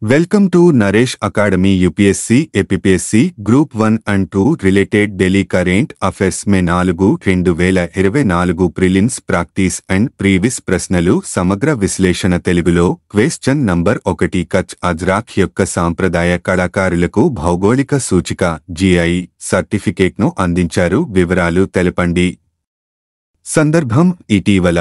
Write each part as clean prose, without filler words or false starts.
Welcome to Naresh Academy UPSC, APPSC, Group 1 and 2 related Delhi Current Affairs May 4/2024 prelims practice and previous ప్రశ్నలు సమగ్ర విశ్లేషణ తెలుగులో question number 1 Kutch ajrakh యొక్క సాంప్రదాయ కళాకారులకు భౌగోళిక సూచిక GI సర్టిఫికేట్ను అందించారు. వివరాలు తెలపండి. సందర్భం ఇటీవల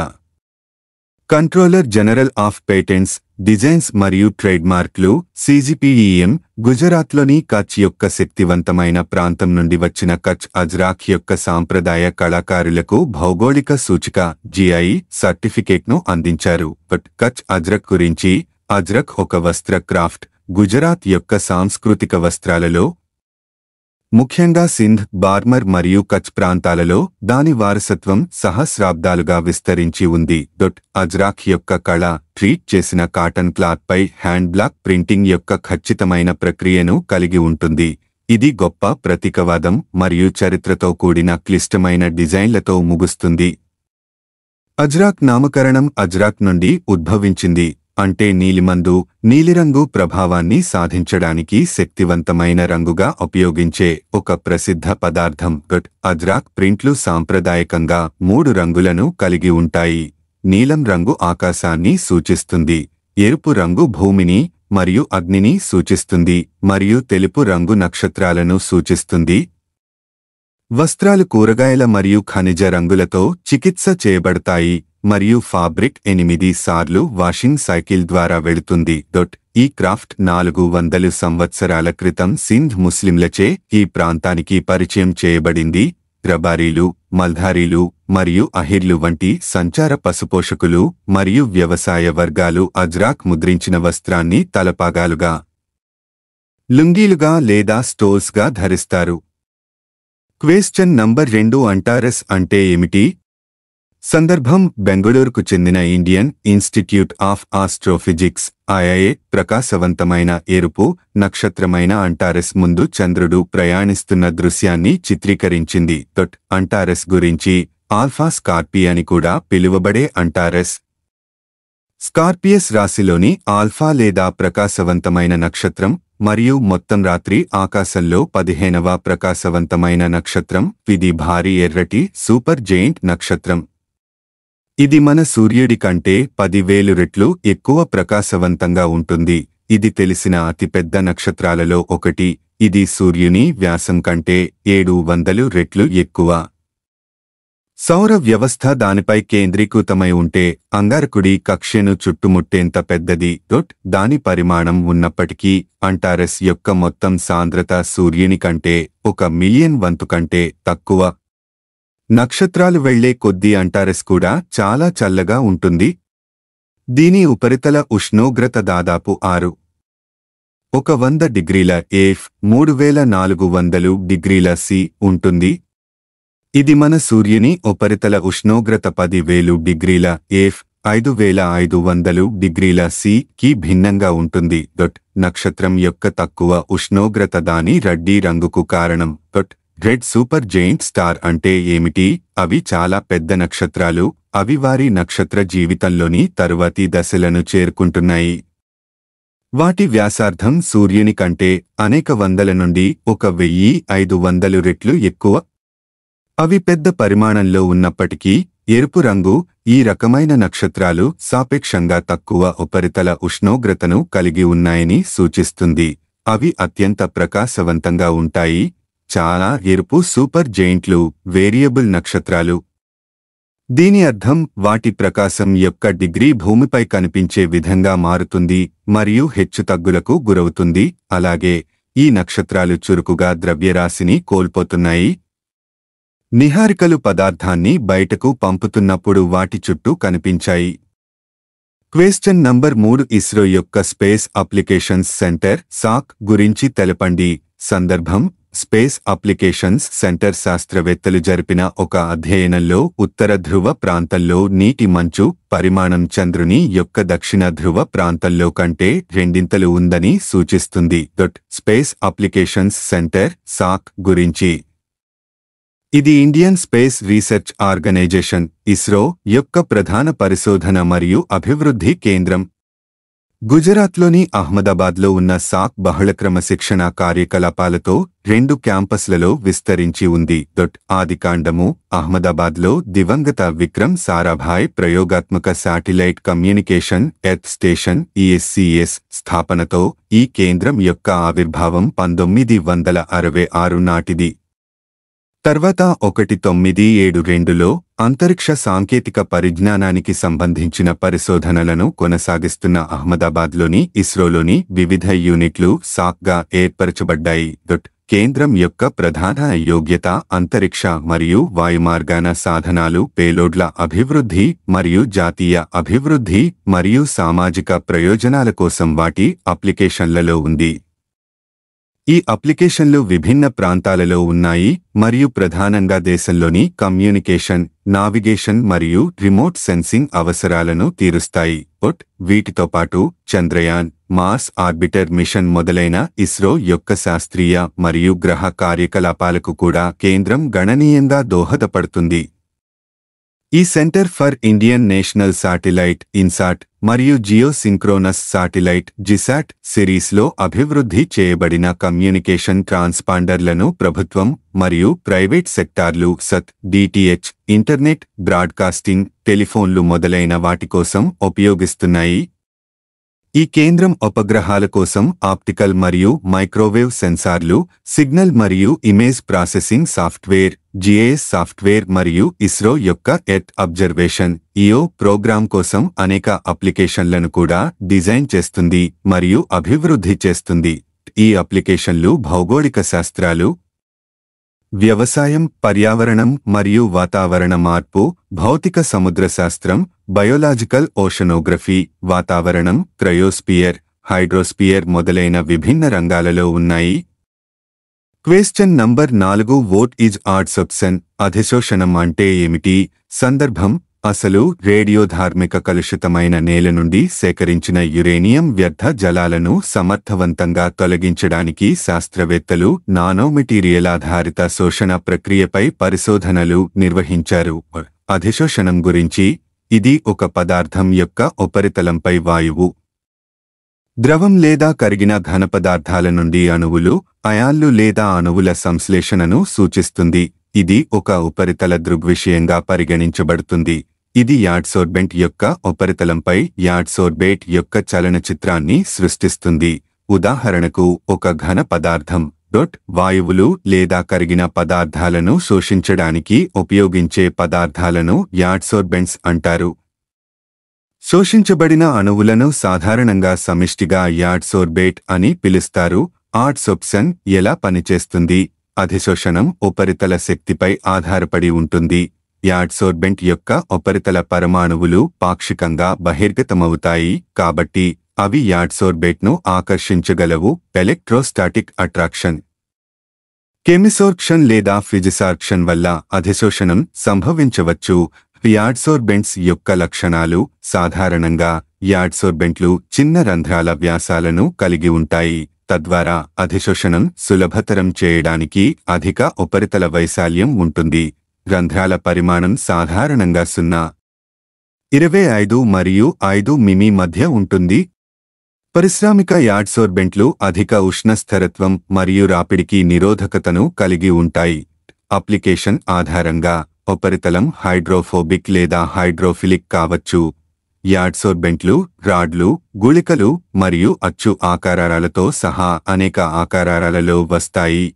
controller general of patents, designs మరియు ట్రేడ్మార్క్లు CGPEM గుజరాత్లోని కచ్ యొక్క శక్తివంతమైన ప్రాంతం నుండి వచ్చిన కచ్ అజ్రాక్ యొక్క సాంప్రదాయ కళాకారులకు భౌగోళిక సూచిక GI సర్టిఫికేట్ను అందించారు. కచ్ అజ్రక్ గురించి. అజ్రక్ ఒక వస్త్ర క్రాఫ్ట్. గుజరాత్ యొక్క సాంస్కృతిక వస్త్రాలలో ముఖ్యంగా సింధ్, బార్మర్ మరియు కచ్ ప్రాంతాలలో దాని వారసత్వం సహస్రాబ్దాలుగా విస్తరించి ఉంది. అజ్రాక్ యొక్క కళ ట్రీట్ చేసిన కాటన్ క్లాత్పై హ్యాండ్ బ్లాక్ ప్రింటింగ్ యొక్క ఖచ్చితమైన ప్రక్రియను కలిగి ఉంటుంది. ఇది గొప్ప ప్రతీకవాదం మరియు చరిత్రతో కూడిన క్లిష్టమైన డిజైన్లతో ముగుస్తుంది. అజ్రాక్ నామకరణం అజ్రాక్ నుండి ఉద్భవించింది, అంటే నీలిమందు, నీలిరంగు ప్రభావాన్ని సాధించడానికి శక్తివంతమైన రంగుగా ఉపయోగించే ఒక ప్రసిద్ధ పదార్థం. అజ్రాక్ ప్రింట్లు సాంప్రదాయకంగా 3 రంగులను కలిగి ఉంటాయి. నీలం రంగు ఆకాశాన్ని సూచిస్తుంది, ఎరుపు రంగు భూమిని మరియు అగ్నిని సూచిస్తుంది, మరియు తెలుపు రంగు నక్షత్రాలను సూచిస్తుంది. వస్త్రాలు కూరగాయల మరియు ఖనిజ రంగులతో చికిత్స చేయబడతాయి మరియు ఫాబ్రిక్ 8 సార్లు వాషింగ్ సైకిల్ ద్వారా వెళుతుంది. ఈ క్రాఫ్ట్ 400 సంవత్సరాల క్రితం సింధ్ ముస్లింలచే ఈ ప్రాంతానికి పరిచయం చేయబడింది. రబారీలు, మల్ధారీలు మరియు అహిర్లు వంటి సంచార పశుపోషకులు మరియు వ్యవసాయ వర్గాలు అజ్రాక్ ముద్రించిన వస్త్రాన్ని తలపాగాలుగా, లుంగీలుగా లేదా స్టోల్స్గా ధరిస్తారు. క్వశ్చన్ నంబర్ 2 అంటారస్ అంటే ఏమిటి? సందర్భం బెంగళూరుకు చెందిన Indian institute of astrophysics IA ప్రకాశవంతమైన ఎరుపు నక్షత్రమైన అంటారస్ ముందు చంద్రుడు ప్రయాణిస్తున్న దృశ్యాన్ని చిత్రీకరించింది. అంటారస్ గురించి. ఆల్ఫా స్కార్పీ అని కూడా పిలువబడే అంటారస్ స్కార్పియస్ రాశిలోని ఆల్ఫా లేదా ప్రకాశవంతమైన నక్షత్రం మరియు మొత్తం రాత్రి ఆకాశంలో 15వ ప్రకాశవంతమైన నక్షత్రం. ఇది భారీ ఎర్రటి సూపర్ జెయింట్ నక్షత్రం. ఇది మన సూర్యుడి కంటే 10,000 రెట్లు ఎక్కువ ప్రకాశవంతంగా ఉంటుంది. ఇది తెలిసిన అతిపెద్ద నక్షత్రాలలో ఒకటి. ఇది సూర్యుని వ్యాసం కంటే 700 రెట్లు ఎక్కువ. సౌర వ్యవస్థ దానిపై కేంద్రీకృతమై ఉంటే అంగారకుడి కక్ష్యను చుట్టుముట్టేంత పెద్దది. దాని పరిమాణం ఉన్నప్పటికీ అంటారస్ యొక్క మొత్తం సాంద్రత సూర్యుని కంటే 1 మిలియన్ వంతు కంటే తక్కువ. నక్షత్రాలు వెళ్లే కొద్దీ అంటారస్ కూడా చాలా చల్లగా ఉంటుంది. దీని ఉపరితల ఉష్ణోగ్రత దాదాపు 600 డిగ్రీల F 3400 డిగ్రీల C ఉంటుంది. ఇది మన సూర్యుని ఉపరితల ఉష్ణోగ్రత 10,000 డిగ్రీల F 5,500 డిగ్రీల C కి భిన్నంగా ఉంటుంది. నక్షత్రం యొక్క తక్కువ ఉష్ణోగ్రత దాని రడ్డీ రంగుకు కారణం. రెడ్ సూపర్ జెయింట్ స్టార్ అంటే ఏమిటి? అవి చాలా పెద్ద నక్షత్రాలు. అవి వారి నక్షత్ర జీవితంలోని తరువాతి దశలను చేరుకుంటున్నాయి. వాటి వ్యాసార్థం సూర్యుని కంటే అనేక వందల నుండి 1,500 రెట్లు ఎక్కువ. అవి పెద్ద పరిమాణంలో ఉన్నప్పటికీ ఎరుపు రంగు ఈ రకమైన నక్షత్రాలు సాపేక్షంగా తక్కువ ఉపరితల ఉష్ణోగ్రతను కలిగి ఉన్నాయని సూచిస్తుంది. అవి అత్యంత ప్రకాశవంతంగా ఉంటాయి. చాలా ఎరుపు సూపర్ జెయింట్లు వేరియబుల్ నక్షత్రాలు. దీని అర్థం వాటి ప్రకాశం యొక్క డిగ్రీ భూమిపై కనిపించే విధంగా మారుతుంది మరియు హెచ్చుతగ్గులకు గురవుతుంది. అలాగే ఈ నక్షత్రాలు చురుకుగా ద్రవ్యరాశిని కోల్పోతున్నాయి. నిహారికలు పదార్థాన్ని బయటకు పంపుతున్నప్పుడు వాటి చుట్టూ కనిపించాయి. క్వశ్చన్ నంబర్ 3 ఇస్రో యొక్క స్పేస్ అప్లికేషన్స్ సెంటర్ SAC గురించి తెలపండి. సందర్భం స్పేస్ అప్లికేషన్స్ సెంటర్ శాస్త్రవేత్తలు జరిపిన ఒక అధ్యయనంలో ఉత్తర ధ్రువ ప్రాంతంలో నీటి మంచు పరిమాణం చంద్రుని యొక్క దక్షిణ ధ్రువ ప్రాంతంలో కంటే 2 ఉందని సూచిస్తుంది. స్పేస్ అప్లికేషన్స్ సెంటర్ SAC గురించి. ఇది Indian space research organisation ISRO యొక్క ప్రధాన పరిశోధన మరియు అభివృద్ధి కేంద్రం. గుజరాత్లోని అహ్మదాబాద్లో ఉన్న సాక్ బహుళ క్రమశిక్షణా కార్యకలాపాలతో 2 క్యాంపస్లలో విస్తరించి ఉంది. ఆదికాండము అహ్మదాబాద్లో దివంగత విక్రమ్ సారాభాయ్ ప్రయోగాత్మక satellite communication earth station ESCS స్థాపనతో ఈ కేంద్రం యొక్క ఆవిర్భావం 1966 నాటిది. తర్వాత 1972లో అంతరిక్ష సాంకేతిక పరిజ్ఞానానికి సంబంధించిన పరిశోధనలను కొనసాగిస్తున్న అహ్మదాబాద్లోని ఇస్రోలోని వివిధ యూనిట్లు సాక్గా ఏర్పరచబడ్డాయి. కేంద్రం యొక్క ప్రధాన యోగ్యత అంతరిక్ష మరియు వాయుమార్గాన సాధనాలు, పేలోడ్ల అభివృద్ధి మరియు జాతీయ అభివృద్ధి మరియు సామాజిక ప్రయోజనాల కోసం వాటి అప్లికేషన్లలో ఉంది. ఈ అప్లికేషన్లు విభిన్న ప్రాంతాలలో ఉన్నాయి మరియు ప్రధానంగా దేశంలోని కమ్యూనికేషన్, నావిగేషన్ మరియు రిమోట్ సెన్సింగ్ అవసరాలను తీరుస్తాయి. వీటితో పాటు చంద్రయాన్, మార్స్ ఆర్బిటర్ మిషన్ మొదలైన ఇస్రో యొక్క శాస్త్రీయ మరియు గ్రహ కార్యకలాపాలకు కూడా కేంద్రం గణనీయంగా దోహదపడుతుంది. ఈ centre for Indian national satellite INSAT మరియు జియో సింక్రోనస్ శాటిలైట్ జిసాట్ సిరీస్లో అభివృద్ధి చేయబడిన కమ్యూనికేషన్ ట్రాన్స్పాండర్లను ప్రభుత్వం మరియు ప్రైవేట్ సెక్టార్లు సత్, DTH, ఇంటర్నెట్, బ్రాడ్కాస్టింగ్, టెలిఫోన్లు మొదలైన వాటి కోసం ఉపయోగిస్తున్నాయి. ఈ కేంద్రం ఉపగ్రహాల కోసం ఆప్టికల్ మరియు మైక్రోవేవ్ సెన్సార్లు, సిగ్నల్ మరియు image processing software GIS software మరియు ఇస్రో యొక్క ఎర్త్ అబ్జర్వేషన్ EO ప్రోగ్రాం కోసం అనేక అప్లికేషన్లను కూడా డిజైన్ చేస్తుంది మరియు అభివృద్ధి చేస్తుంది. ఈ అప్లికేషన్లు భౌగోళిక శాస్త్రాలు, వ్యవసాయం, పర్యావరణం మరియు వాతావరణ మార్పు, భౌతిక సముద్రశాస్త్రం, బయోలాజికల్ ఓషనోగ్రఫీ, వాతావరణం, క్రయోస్పియర్, హైడ్రోస్పియర్ మొదలైన విభిన్న రంగాలలో ఉన్నాయి. Question number 4 what is adsorption? అధిశోషణం అంటే ఏమిటి? సందర్భం అసలు రేడియోధార్మిక కలుషితమైన నేల నుండి సేకరించిన యురేనియం వ్యర్థ జలాలను సమర్థవంతంగా తొలగించడానికి శాస్త్రవేత్తలు నానోమెటీరియల్ ఆధారిత శోషణ ప్రక్రియపై పరిశోధనలు నిర్వహించారు. అధిశోషణం గురించి ఇది ఒక పదార్థం యొక్క ఉపరితలంపై వాయువు, ద్రవం లేదా కరిగిన ఘనపదార్థాల నుండి అణువులు, అయాన్లు లేదా అణువుల సంశ్లేషణను సూచిస్తుంది. ఇది ఒక ఉపరితల దృగ్విషయంగా పరిగణించబడుతుంది. ఇది యాడ్సోర్బెంట్ యొక్క ఉపరితలంపై యాడ్సోర్బేట్ యొక్క చలనచిత్రాన్ని సృష్టిస్తుంది. ఉదాహరణకు ఒక ఘన పదార్థం వాయువులు లేదా కరిగిన పదార్థాలను శోషించడానికి ఉపయోగించే పదార్థాలను యాడ్సోర్బెంట్స్ అంటారు. శోషించబడిన అణువులను సాధారణంగా సమిష్టిగా యాడ్సోర్బేట్ అని పిలుస్తారు. అడ్సార్ప్షన్ ఎలా పనిచేస్తుంది? అధిశోషణం ఉపరితల శక్తిపై ఆధారపడి ఉంటుంది. యాడ్సోర్బెంట్ యొక్క ఉపరితల పరమాణువులు పాక్షికంగా బహిర్గతమవుతాయి కాబట్టి అవి యాడ్సోర్బేట్ను ఆకర్షించగలవు. ఎలక్ట్రోస్టాటిక్ అట్రాక్షన్, కెమిసోర్ప్షన్ లేదా ఫిజిసార్ప్షన్ వల్ల అధిశోషణం సంభవించవచ్చు. యాడ్సోర్బెంట్స్ యొక్క లక్షణాలు సాధారణంగా యాడ్సోర్బెంట్లు చిన్న రంధ్రాల వ్యాసాలను కలిగి ఉంటాయి. తద్వారా అధిశోషణం సులభతరం చేయడానికి అధిక ఉపరితల వైశాల్యం ఉంటుంది. రంధ్రాల పరిమాణం సాధారణంగా 0.25 మరియు 5 మిమీ మధ్య ఉంటుంది. పారిశ్రామిక యాడ్సోర్బెంట్లు అధిక ఉష్ణ స్థిరత్వం మరియు రాపిడికి నిరోధకతను కలిగి ఉంటాయి. అప్లికేషన్ ఆధారంగా ఉపరితలం హైడ్రోఫోబిక్ లేదా హైడ్రోఫిలిక్ కావచ్చు. యాడ్సోర్బెంట్లు రాడ్లు, గుళికలు మరియు అచ్చు ఆకారాలతో సహా అనేక ఆకారాలలో వస్తాయి.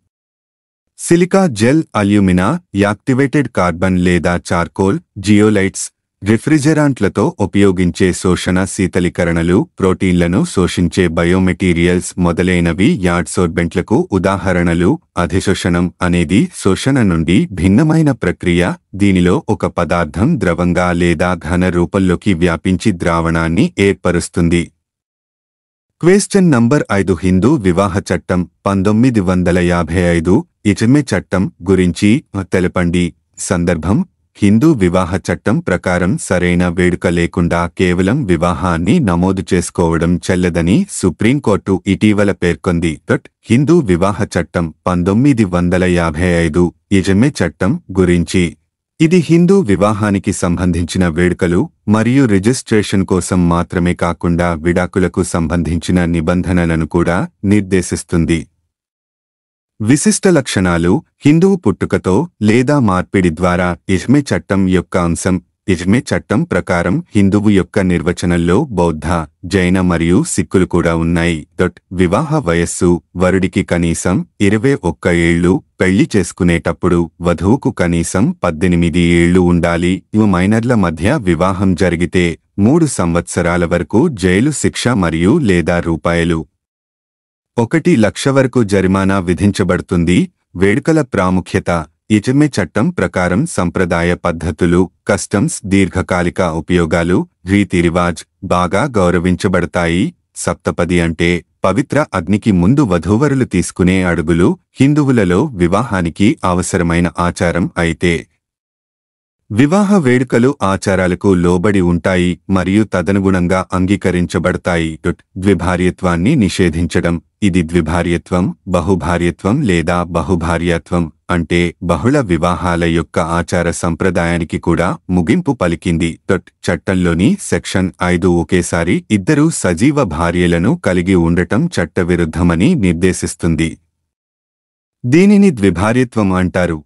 Silica gel, alumina, activated carbon లేదా చార్కోల్, జియోలైట్స్, రిఫ్రిజెరాంట్లతో ఉపయోగించే శోషణ శీతలీకరణలు, ప్రోటీన్లను శోషించే బయోమెటీరియల్స్ మొదలైనవి యాడ్సోర్బెంట్లకు ఉదాహరణలు. అధిశోషణం అనేది శోషణ నుండి భిన్నమైన ప్రక్రియ. దీనిలో ఒక పదార్థం ద్రవంగా లేదా ఘన రూపంలోకి వ్యాపించి ద్రావణాన్ని ఏర్పరుస్తుంది. క్వెశ్చన్ నంబర్ 5 హిందూ వివాహ చట్టం 1955 ఇజమే చట్టం గురించి తెలపండి. సందర్భం హిందూ వివాహ చట్టం ప్రకారం సరైన వేడుక లేకుండా కేవలం వివాహాన్ని నమోదు చేసుకోవడం చెల్లదని సుప్రీంకోర్టు ఇటీవల పేర్కొంది. హిందూ వివాహ చట్టం 1955 ఇజమే చట్టం గురించి ఇది హిందూ వివాహానికి సంబంధించిన వేడుకలు మరియు రిజిస్ట్రేషన్ కోసం మాత్రమే కాకుండా విడాకులకు సంబంధించిన నిబంధనలను కూడా నిర్దేశిస్తుంది. విశిష్ట లక్షణాలు: హిందువు పుట్టుకతో లేదా మార్పిడి ద్వారా ఇజ్మే చట్టం యొక్క అంశం. ఇజ్మే చట్టం ప్రకారం హిందువు యొక్క నిర్వచనంలో బౌద్ధ, జైన మరియు సిక్కులు కూడా ఉన్నాయి. వివాహ వయస్సు: వరుడికి కనీసం 21 ఏళ్లు, పెళ్లి చేసుకునేటప్పుడు వధువుకు కనీసం 18 ఏళ్లు ఉండాలి. మైనర్ల మధ్య వివాహం జరిగితే 3 సంవత్సరాల వరకు జైలు శిక్ష మరియు లేదా రూపాయలు 1 లక్ష వరకు జరిమానా విధించబడుతుంది. వేడుకల ప్రాముఖ్యత: ఇజ్మే చట్టం ప్రకారం సంప్రదాయ పద్ధతులు, కస్టమ్స్, దీర్ఘకాలిక ఉపయోగాలు, రీతిరివాజ్ బాగా గౌరవించబడతాయి. సప్తపది అంటే పవిత్ర అగ్నికి ముందు వధూవరులు తీసుకునే అడుగులు హిందువులలో వివాహానికి అవసరమైన ఆచారం అయితే వివాహ వేడుకలు ఆచారాలకు లోబడి ఉంటాయి మరియు తదనుగుణంగా అంగీకరించబడతాయి. ద్విభార్యత్వాన్ని నిషేధించడం: ఇది ద్విభార్యత్వం, బహుభార్యత్వం లేదా బహుభార్యత్వం అంటే బహుళ వివాహాల యొక్క ఆచార సంప్రదాయానికి కూడా ముగింపు పలికింది. చట్టంలోని సెక్షన్ 5 ఒకేసారి 2 సజీవ భార్యలను కలిగి ఉండటం చట్టవిరుద్ధమని నిర్దేశిస్తుంది. దీనిని ద్విభార్యత్వం అంటారు.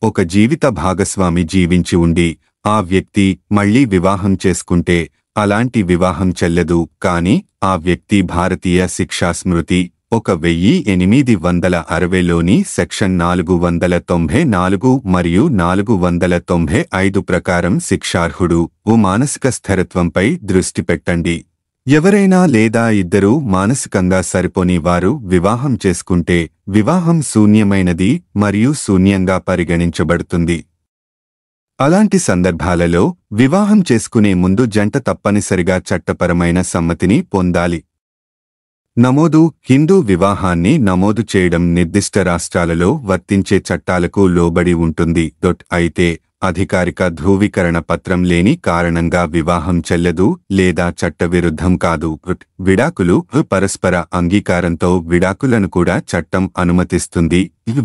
ఒక జీవిత భాగస్వామి జీవించి ఉండి ఆ వ్యక్తి మళ్లీ వివాహం చేసుకుంటే అలాంటి వివాహం చెల్లదు. కాని ఆ వ్యక్తి భారతీయ శిక్షా స్మృతి 1860లోని సెక్షన్ 494 మరియు 495 ప్రకారం శిక్షార్హుడు. మానసిక స్థిరత్వంపై దృష్టి పెట్టండి. ఎవరైనా లేదా 2 మానసికంగా సరిపోని వారు వివాహం చేసుకుంటే వివాహం శూన్యమైనది మరియు శూన్యంగా పరిగణించబడుతుంది. అలాంటి సందర్భాలలో వివాహం చేసుకునే ముందు జంట తప్పనిసరిగా చట్టపరమైన సమ్మతిని పొందాలి. నమోదు: హిందూ వివాహాన్ని నమోదు చేయడం నిర్దిష్ట రాష్ట్రాలలో వర్తించే చట్టాలకు లోబడి ఉంటుంది. అయితే అధికారిక ధృవీకరణ పత్రం లేని కారణంగా వివాహం చెల్లదు లేదా చట్టవిరుద్ధం కాదు. విడాకులు: పరస్పర అంగీకారంతో విడాకులను కూడా చట్టం అనుమతిస్తుంది.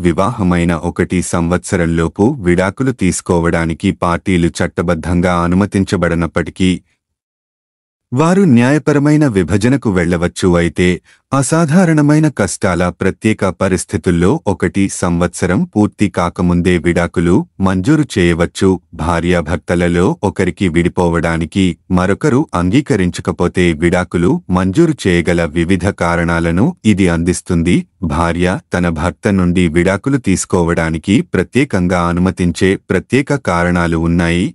వివాహమైన 1 సంవత్సరంలోపు విడాకులు తీసుకోవడానికి పార్టీలు చట్టబద్ధంగా అనుమతించబడనప్పటికీ వారు న్యాయపరమైన విభజనకు వెళ్లవచ్చు. అయితే అసాధారణమైన కష్టాల ప్రత్యేక పరిస్థితుల్లో 1 సంవత్సరం పూర్తి కాకముందే విడాకులు మంజూరు చేయవచ్చు. భార్యాభర్తలలో ఒకరికి విడిపోవడానికి మరొకరు అంగీకరించకపోతే విడాకులు మంజూరు చేయగల వివిధ కారణాలను ఇది అందిస్తుంది. భార్య తన భర్త నుండి విడాకులు తీసుకోవడానికి ప్రత్యేకంగా అనుమతించే ప్రత్యేక కారణాలు ఉన్నాయి.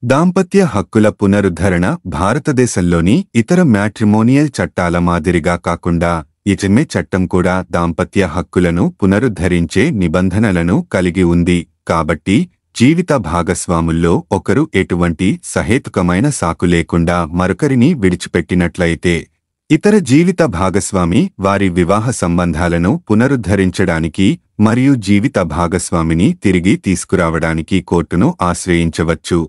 దాంపత్య హక్కుల పునరుద్ధరణ: భారతదేశంలోని ఇతర మ్యాట్రిమోనియల్ చట్టాల మాదిరిగా కాకుండా ఇజ్మే చట్టం కూడా దాంపత్య హక్కులను పునరుద్ధరించే నిబంధనలను కలిగి ఉంది. కాబట్టి జీవిత భాగస్వాముల్లో ఒకరు ఎటువంటి సహేతుకమైన సాకు లేకుండా మరొకరిని విడిచిపెట్టినట్లయితే ఇతర జీవిత భాగస్వామి వారి వివాహ సంబంధాలను పునరుద్ధరించడానికి మరియు జీవిత భాగస్వామిని తిరిగి తీసుకురావడానికి కోర్టును ఆశ్రయించవచ్చు.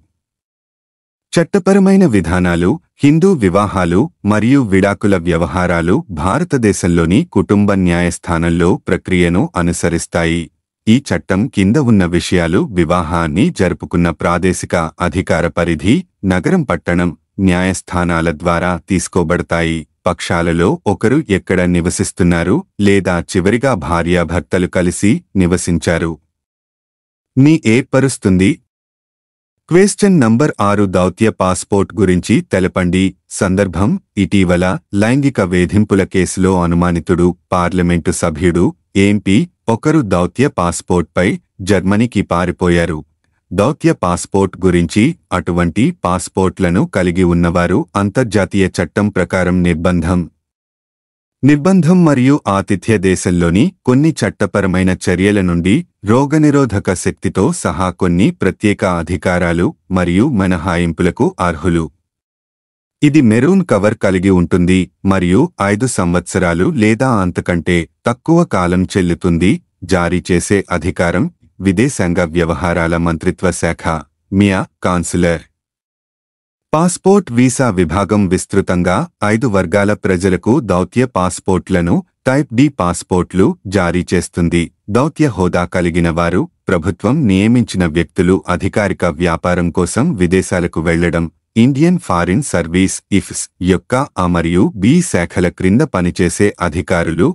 చట్టపరమైన విధానాలు: హిందూ వివాహాలు మరియు విడాకుల వ్యవహారాలు భారతదేశంలోని కుటుంబ న్యాయస్థానంలో ప్రక్రియను అనుసరిస్తాయి. ఈ చట్టం కింద ఉన్న విషయాలు వివాహాన్ని జరుపుకున్న ప్రాదేశిక అధికార పరిధి, నగరం, పట్టణం, న్యాయస్థానాల ద్వారా తీసుకోబడతాయి. పక్షాలలో ఒకరు ఎక్కడ నివసిస్తున్నారు లేదా చివరిగా భార్యాభర్తలు కలిసి నివసించారు ని ఏర్పరుస్తుంది. క్వశ్చన్ నంబర్ 6 దౌత్య పాస్పోర్ట్ గురించి తెలపండి. సందర్భం: ఇటీవల లైంగిక వేధింపుల కేసులో అనుమానితుడు పార్లమెంటు సభ్యుడు ఎంపీ ఒకరు దౌత్య పాస్పోర్ట్పై జర్మనీకి పారిపోయారు. దౌత్య పాస్పోర్ట్ గురించి: అటువంటి పాస్పోర్ట్లను కలిగి ఉన్నవారు అంతర్జాతీయ చట్టం ప్రకారం నిర్బంధం మరియు ఆతిథ్య దేశంలోని కొన్ని చట్టపరమైన చర్యల నుండి రోగనిరోధక శక్తితో సహా కొన్ని ప్రత్యేక అధికారాలు మరియు మినహాయింపులకు అర్హులు. ఇది మెరూన్ కవర్ కలిగి ఉంటుంది మరియు 5 సంవత్సరాలు లేదా అంతకంటే తక్కువ కాలం చెల్లుతుంది. జారీ చేసే అధికారం విదేశాంగ వ్యవహారాల మంత్రిత్వ శాఖ, మియా కాన్సులర్. పాస్పోర్ట్ వీసా విభాగం విస్తృతంగా 5 వర్గాల ప్రజలకు దౌత్య పాస్పోర్ట్లను టైప్ డి పాస్పోర్ట్లు జారీ చేస్తుంది. దౌత్య హోదా కలిగిన వారు, ప్రభుత్వం నియమించిన వ్యక్తులు, అధికారిక వ్యాపారం కోసం విదేశాలకు వెళ్లడం, ఇండియన్ ఫారిన్ సర్వీస్ ఇఫ్స్ యొక్క A మరియు B శాఖల క్రింద పనిచేసే అధికారులు,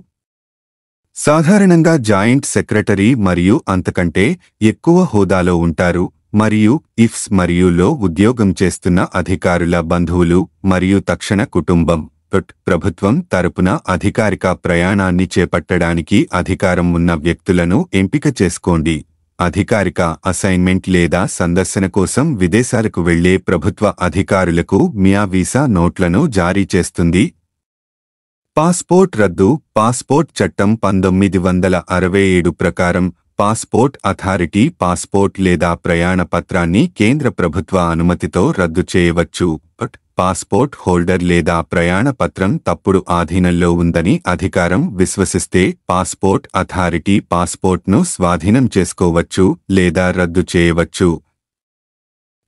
సాధారణంగా జాయింట్ సెక్రటరీ మరియు అంతకంటే ఎక్కువ హోదాలో ఉంటారు, మరియు ఇఫ్స్ మరియు లో ఉద్యోగం చేస్తున్న అధికారుల బంధువులు మరియు తక్షణ కుటుంబం. ప్రభుత్వం తరపున అధికారిక ప్రయాణాన్ని చేపట్టడానికి అధికారం ఉన్న వ్యక్తులను ఎంపిక చేసుకోండి. అధికారిక అసైన్మెంట్ లేదా సందర్శన కోసం విదేశాలకు వెళ్లే ప్రభుత్వ అధికారులకు మియా వీసా నోట్లను జారీ చేస్తుంది. పాస్పోర్ట్ రద్దు. పాస్పోర్ట్ చట్టం 1967 ప్రకారం పాస్పోర్ట్ అథారిటీ పాస్పోర్ట్ లేదా ప్రయాణ పత్రాన్ని కేంద్ర ప్రభుత్వ అనుమతితో రద్దు చేయవచ్చు. పాస్పోర్ట్ హోల్డర్ లేదా ప్రయాణ పత్రం తప్పుడు ఆధీనంలో ఉందని అధికారం విశ్వసిస్తే పాస్పోర్ట్ అథారిటీ పాస్పోర్ట్ను స్వాధీనం చేసుకోవచ్చు లేదా రద్దు చేయవచ్చు.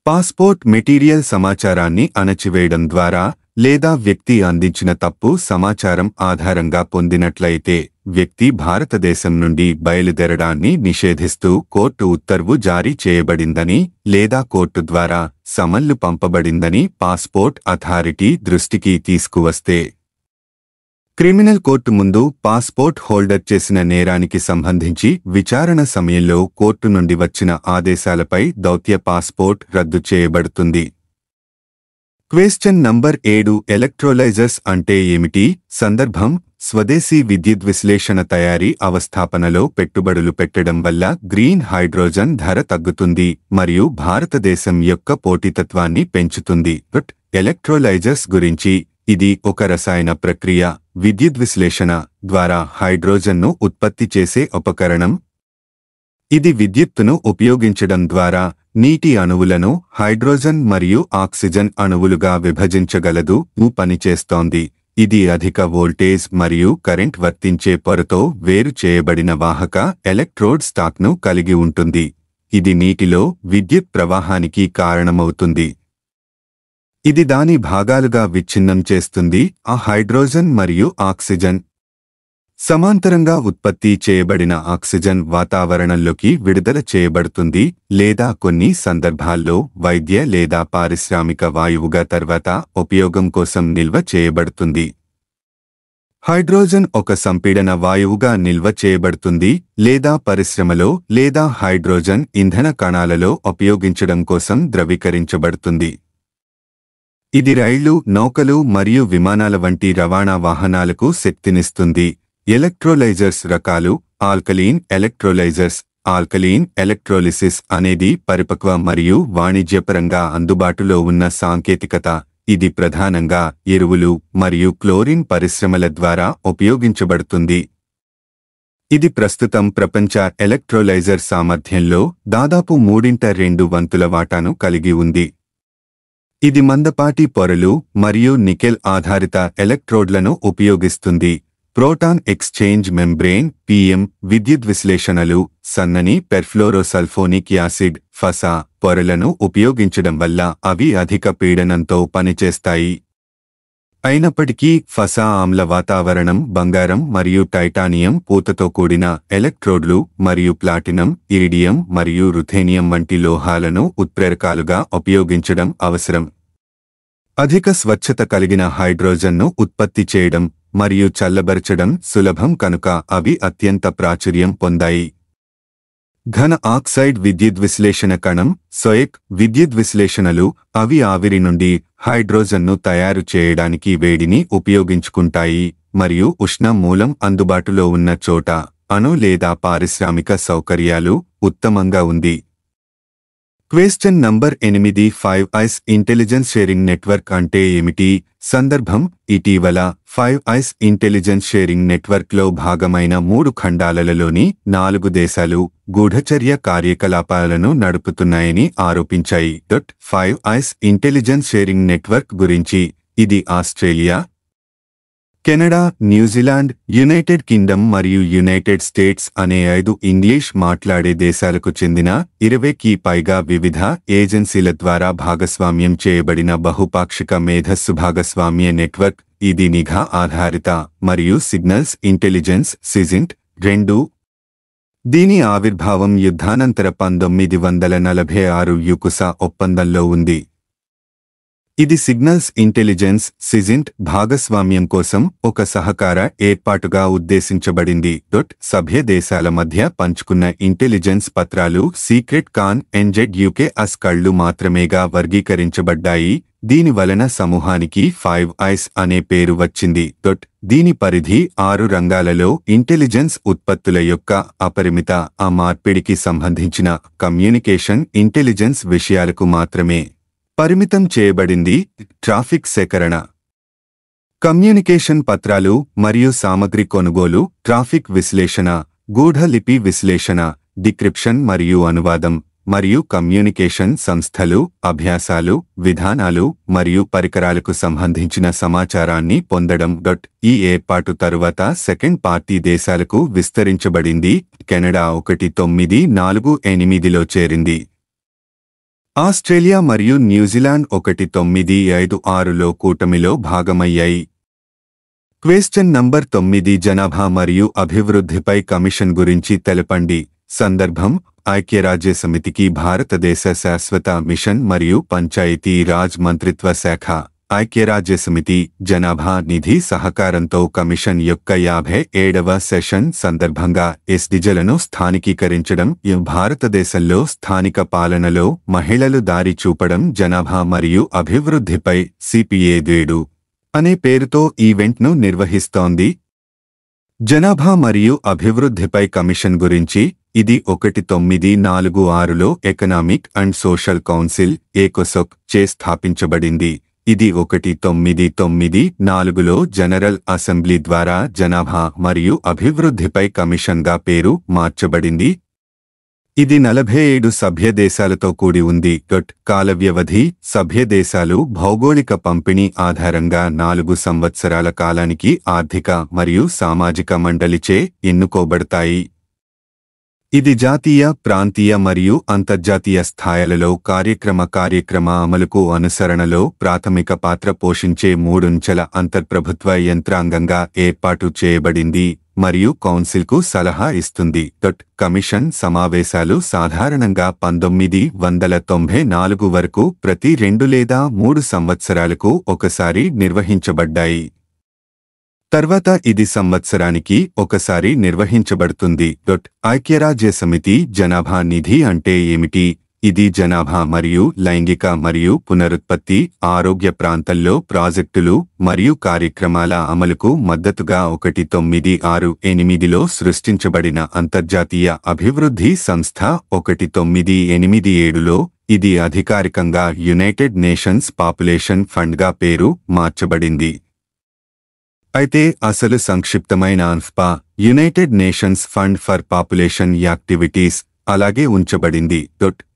పాస్పోర్ట్ మెటీరియల్ సమాచారాన్ని అణచివేయడం ద్వారా లేదా వ్యక్తి అందించిన తప్పు సమాచారం ఆధారంగా పొందినట్లయితే వ్యక్తి భారతదేశం నుండి బయలుదేరడాన్ని నిషేధిస్తూ కోర్టు ఉత్తర్వు జారీ చేయబడిందని లేదా కోర్టు ద్వారా సమన్లు పంపబడిందని పాస్పోర్ట్ అథారిటీ దృష్టికి తీసుకువస్తే, క్రిమినల్ కోర్టు ముందు పాస్పోర్ట్ హోల్డర్ చేసిన నేరానికి సంబంధించి విచారణ సమయంలో కోర్టు నుండి వచ్చిన ఆదేశాలపై దౌత్య పాస్పోర్ట్ రద్దు చేయబడుతుంది. Question number 7. ఎలక్ట్రోలైజర్స్ అంటే ఏమిటి? సందర్భం: స్వదేశీ విద్యుత్ విశ్లేషణ తయారీ అవస్థాపనలో పెట్టుబడులు పెట్టడం వల్ల గ్రీన్ హైడ్రోజన్ ధర తగ్గుతుంది మరియు భారతదేశం యొక్క పోటీతత్వాన్ని పెంచుతుంది. ఎలక్ట్రోలైజర్స్ గురించి: ఇది ఒక రసాయన ప్రక్రియ, విద్యుత్ విశ్లేషణ ద్వారా హైడ్రోజన్ను ఉత్పత్తి చేసే ఉపకరణం. ఇది విద్యుత్తును ఉపయోగించడం ద్వారా నీటి అణువులను హైడ్రోజన్ మరియు ఆక్సిజన్ అణువులుగా విభజించగలదు. పనిచేస్తోంది. ఇది అధిక వోల్టేజ్ మరియు కరెంట్ వర్తించే పొరతో వేరు చేయబడిన వాహక ఎలక్ట్రోడ్ స్టాక్ను కలిగి ఉంటుంది. ఇది నీటిలో విద్యుత్ ప్రవాహానికి కారణమవుతుంది. ఇది దాని భాగాలుగా విచ్ఛిన్నం చేస్తుంది. ఆ హైడ్రోజన్ మరియు ఆక్సిజన్ సమాంతరంగా ఉత్పత్తి చేయబడిన ఆక్సిజన్ వాతావరణంలోకి విడుదల చేయబడుతుంది లేదా కొన్ని సందర్భాల్లో వైద్య లేదా పారిశ్రామిక వాయువుగా తర్వాత ఉపయోగం కోసం నిల్వ చేయబడుతుంది. హైడ్రోజన్ ఒక సంపీడన వాయువుగా నిల్వ చేయబడుతుంది లేదా పరిశ్రమలో లేదా హైడ్రోజన్ ఇంధన కణాలలో ఉపయోగించడం కోసం ద్రవీకరించబడుతుంది. ఇది రైళ్లు, నౌకలు మరియు విమానాల వంటి రవాణా వాహనాలకు శక్తినిస్తుంది. ఎలక్ట్రోలైజర్స్ రకాలు: ఆల్కలీన్ ఎలక్ట్రోలైజర్స్. ఆల్కలీన్ ఎలక్ట్రోలిసిస్ అనేది పరిపక్వ మరియు వాణిజ్యపరంగా అందుబాటులో ఉన్న సాంకేతికత. ఇది ప్రధానంగా ఎరువులు మరియు క్లోరిన్ పరిశ్రమల ద్వారా ఉపయోగించబడుతుంది. ఇది ప్రస్తుతం ప్రపంచ ఎలక్ట్రోలైజర్ సామర్థ్యంలో దాదాపు 3/2 వాటాను కలిగి ఉంది. ఇది మందపాటి పొరలు మరియు నికెల్ ఆధారిత ఎలక్ట్రోడ్లను ఉపయోగిస్తుంది. ప్రోటాన్ ఎక్స్చేంజ్ మెంబ్రేన్ (PM) విద్యుత్ విశ్లేషణలు సన్నని పెర్ఫ్లోరోసల్ఫోనిక్ యాసిడ్ (ఫసా) పొరలను ఉపయోగించడం వల్ల అవి అధిక పీడనంతో పనిచేస్తాయి. అయినప్పటికీ ఫసా ఆమ్ల వాతావరణం, బంగారం మరియు టైటానియం పూతతో కూడిన ఎలక్ట్రోడ్లు మరియు ప్లాటినం, ఇరిడియం మరియు రుథేనియం వంటి లోహాలను ఉత్ప్రేరకాలుగా ఉపయోగించడం అవసరం. అధిక స్వచ్ఛత కలిగిన హైడ్రోజన్ను ఉత్పత్తి చేయడం మరియు చల్లబరచడం సులభం కనుక అవి అత్యంత ప్రాచుర్యం పొందాయి. ఘన ఆక్సైడ్ విద్యుత్ విశ్లేషణ కణం (సోయక్) విద్యుత్ విశ్లేషణలు అవి ఆవిరి నుండి హైడ్రోజన్ను తయారు చేయడానికి వేడిని ఉపయోగించుకుంటాయి మరియు ఉష్ణ మూలం అందుబాటులో ఉన్న చోట అణు లేదా పారిశ్రామిక సౌకర్యాలు ఉత్తమంగా ఉంది. Question number 8. 5 ice intelligence sharing network అంటే ఏమిటి? సందర్భం: ఇటీవల 5 ఐస్ ఇంటెలిజెన్స్ షేరింగ్ నెట్వర్క్లో భాగమైన 3 ఖండాలలోని 4 దేశాలు గూఢచర్య కార్యకలాపాలను నడుపుతున్నాయని ఆరోపించాయి. 5 ఐస్ ఇంటెలిజెన్స్ షేరింగ్ నెట్వర్క్ గురించి: ఇది Australia, Canada, New Zealand, United Kingdom మరియు యునైటెడ్ స్టేట్స్ అనే 5 ఇంగ్లీష్ మాట్లాడే దేశాలకు చెందిన 20కి పైగా వివిధ ఏజెన్సీల ద్వారా భాగస్వామ్యం చేయబడిన బహుపాక్షిక మేధస్సు భాగస్వామ్య నెట్వర్క్. ఇది నిఘా ఆధారిత మరియు సిగ్నల్స్ ఇంటెలిజెన్స్ సిజింట్ 2. దీని ఆవిర్భావం యుద్ధానంతర 1946 యుకుసా ఒప్పందంలో ఉంది. ఇది సిగ్నల్స్ ఇంటెలిజెన్స్ సిజింట్ భాగస్వామ్యం కోసం ఒక సహకార ఏర్పాటుగా ఉద్దేశించబడింది. సభ్య దేశాల మధ్య పంచుకున్న ఇంటెలిజెన్స్ పత్రాలు సీక్రెట్ కాన్ ఎన్జెడ్ యూకే అస్ కళ్లు మాత్రమేగా వర్గీకరించబడ్డాయి. దీని వలన సమూహానికి 5 ఐస్ అనే పేరు వచ్చింది. దీని పరిధి 6 రంగాలలో ఇంటెలిజెన్స్ ఉత్పత్తుల యొక్క అపరిమిత మార్పిడికి సంబంధించిన కమ్యూనికేషన్ ఇంటెలిజెన్స్ విషయాలకు మాత్రమే పరిమితం చేయబడింది. ట్రాఫిక్ సేకరణ, కమ్యూనికేషన్ పత్రాలు మరియు సామగ్రి కొనుగోలు, ట్రాఫిక్ విశ్లేషణ, గూఢ లిపి విశ్లేషణ, డిక్రిప్షన్ మరియు అనువాదం, మరియు కమ్యూనికేషన్ సంస్థలు, అభ్యాసాలు, విధానాలు మరియు పరికరాలకు సంబంధించిన సమాచారాన్ని పొందడం. ఈ ఏర్పాటు తరువాత సెకండ్ పార్టీ దేశాలకు విస్తరించబడింది. కెనడా 1948లో చేరింది. ఆస్ట్రేలియా మరియు న్యూజిలాండ్ 1956లో కూటమిలో భాగమయ్యాయి. క్వెశ్చన్ నంబర్ 9 జనాభా మరియు అభివృద్ధిపై కమిషన్ గురించి తెలపండి. సందర్భం: ఐక్యరాజ్యసమితికి భారతదేశ శాశ్వత మిషన్ మరియు పంచాయతీ రాజ్ మంత్రిత్వ శాఖ, ఐక్యరాజ్యసమితి జనాభా నిధి సహకారంతో కమిషన్ యొక్క 57వ సెషన్ సందర్భంగా ఎస్డిజలను స్థానికీకరించడం, భారతదేశంలో స్థానిక పాలనలో మహిళలు దారి చూపడం, జనాభా మరియు అభివృద్ధిపై సిపిఏ 7 అనే పేరుతో ఈవెంట్ను నిర్వహిస్తోంది. జనాభా మరియు అభివృద్ధిపై కమిషన్ గురించి ఇది 1946లో ఎకనామిక్ అండ్ సోషల్ కౌన్సిల్ ఎకోసోక్ చే స్థాపించబడింది. ఇది 1994లో జనరల్ అసెంబ్లీ ద్వారా జనాభా మరియు అభివృద్ధిపై కమిషన్గా పేరు మార్చబడింది. ఇది 47 సభ్య దేశాలతో కూడి ఉంది. కాల వ్యవధి: సభ్య దేశాలు భౌగోళిక పంపిణీ ఆధారంగా 4 సంవత్సరాల కాలానికి ఆర్థిక మరియు సామాజిక మండలిచే ఎన్నుకోబడతాయి. ఇది జాతీయ, ప్రాంతీయ మరియు అంతర్జాతీయ స్థాయిలలో కార్యక్రమ అమలుకు అనుసరణలో ప్రాథమిక పాత్ర పోషించే 3 అంతర్ప్రభుత్వ యంత్రాంగంగా ఏర్పాటు చేయబడింది మరియు కౌన్సిల్కు సలహా ఇస్తుంది. కమిషన్ సమావేశాలు సాధారణంగా 1994 వరకు ప్రతి 2 లేదా 3 సంవత్సరాలకు ఒకసారి నిర్వహించబడ్డాయి. తర్వాత ఇది సంవత్సరానికి ఒకసారి నిర్వహించబడుతుంది. ఐక్యరాజ్యసమితి జనాభా నిధి అంటే ఏమిటి? ఇది జనాభా మరియు లైంగిక మరియు పునరుత్పత్తి ఆరోగ్య ప్రాంతాల్లో ప్రాజెక్టులు మరియు కార్యక్రమాల అమలుకు మద్దతుగా 1968లో సృష్టించబడిన అంతర్జాతీయ అభివృద్ధి సంస్థ. 1987లో ఇది అధికారికంగా యునైటెడ్ నేషన్స్ పాపులేషన్ ఫండ్గా పేరు మార్చబడింది. అయితే అసలు సంక్షిప్తమైన UNFPA, United Nations Fund for Population Activities, అలాగే ఉంచబడింది.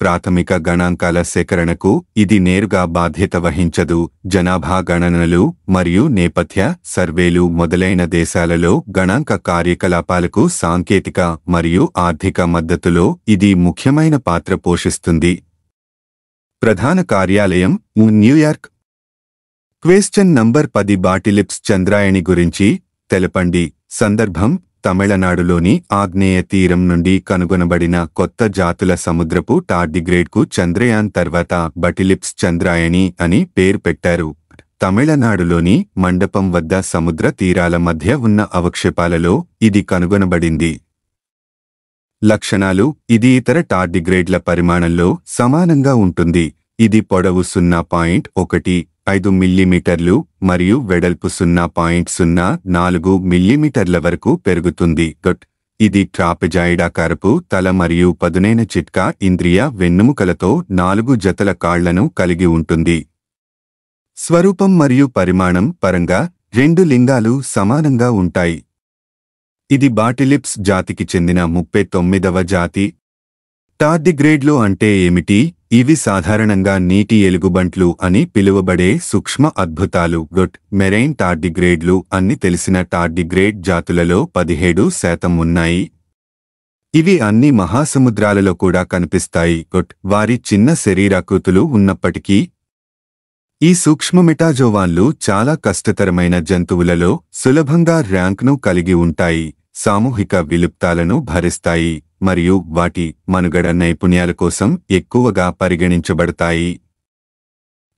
ప్రాథమిక గణాంకాల సేకరణకు ఇది నేరుగా బాధ్యత వహించదు. జనాభా గణనలు మరియు నేపథ్య సర్వేలు మొదలైన దేశాలలో గణాంక కార్యకలాపాలకు సాంకేతిక మరియు ఆర్థిక మద్దతులో ఇది ముఖ్యమైన పాత్ర పోషిస్తుంది. ప్రధాన కార్యాలయం న్యూయార్క్. క్వెశ్చన్ నంబర్ 10 బాటిలిప్స్ చంద్రాయణి గురించి తెలపండి. సందర్భం: తమిళనాడులోని ఆగ్నేయ తీరం నుండి కనుగొనబడిన కొత్త జాతుల సముద్రపు టార్డిగ్రేడ్కు చంద్రయాన్ తర్వాత బటిలిప్స్ చంద్రాయణి అని పేరు పెట్టారు. తమిళనాడులోని మండపం వద్ద సముద్ర తీరాల మధ్య ఉన్న అవక్షేపాలలో ఇది కనుగొనబడింది. లక్షణాలు: ఇది ఇతర టార్డిగ్రేడ్ల పరిమాణంలో సమానంగా ఉంటుంది. ఇది పొడవు 0.15 మిల్లీమీటర్లు మరియు వెడల్పు 0.04 మిల్లీమీటర్ల వరకు పెరుగుతుంది. ఇది ట్రాపెజాయిడాకారపు తల మరియు పదునైన చిట్కా ఇంద్రియ వెన్నెముకలతో 4 జతల కాళ్లను కలిగి ఉంటుంది. స్వరూపం మరియు పరిమాణం పరంగా 2 లింగాలు సమానంగా ఉంటాయి. ఇది బాటిలిప్స్ జాతికి చెందిన 39వ జాతి. టార్డిగ్రేడ్లు అంటే ఏమిటి? ఇవి సాధారణంగా నీటి ఎలుగుబంట్లు అని పిలువబడే సూక్ష్మ అద్భుతాలు మెరైన్ టార్డిగ్రేడ్లు అన్ని తెలిసిన టార్డిగ్రేడ్ జాతులలో 17% ఉన్నాయి. ఇవి అన్ని మహాసముద్రాలలో కూడా కనిపిస్తాయి. వారి చిన్న శరీరాకృతులు ఉన్నప్పటికీ ఈ సూక్ష్మ మెటాజోవాన్లు చాలా కష్టతరమైన జంతువులలో సులభంగా ర్యాంక్ను కలిగి ఉంటాయి, సామూహిక విలుప్తాలను భరిస్తాయి మరియు వాటి మనుగడ నైపుణ్యాల కోసం ఎక్కువగా పరిగణించబడతాయి.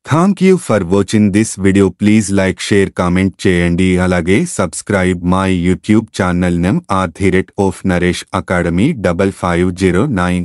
Thank you for watching this video. Please like, share, comment చేయండి. అలాగే subscribe my YouTube channel name @Naresh Academy 5509.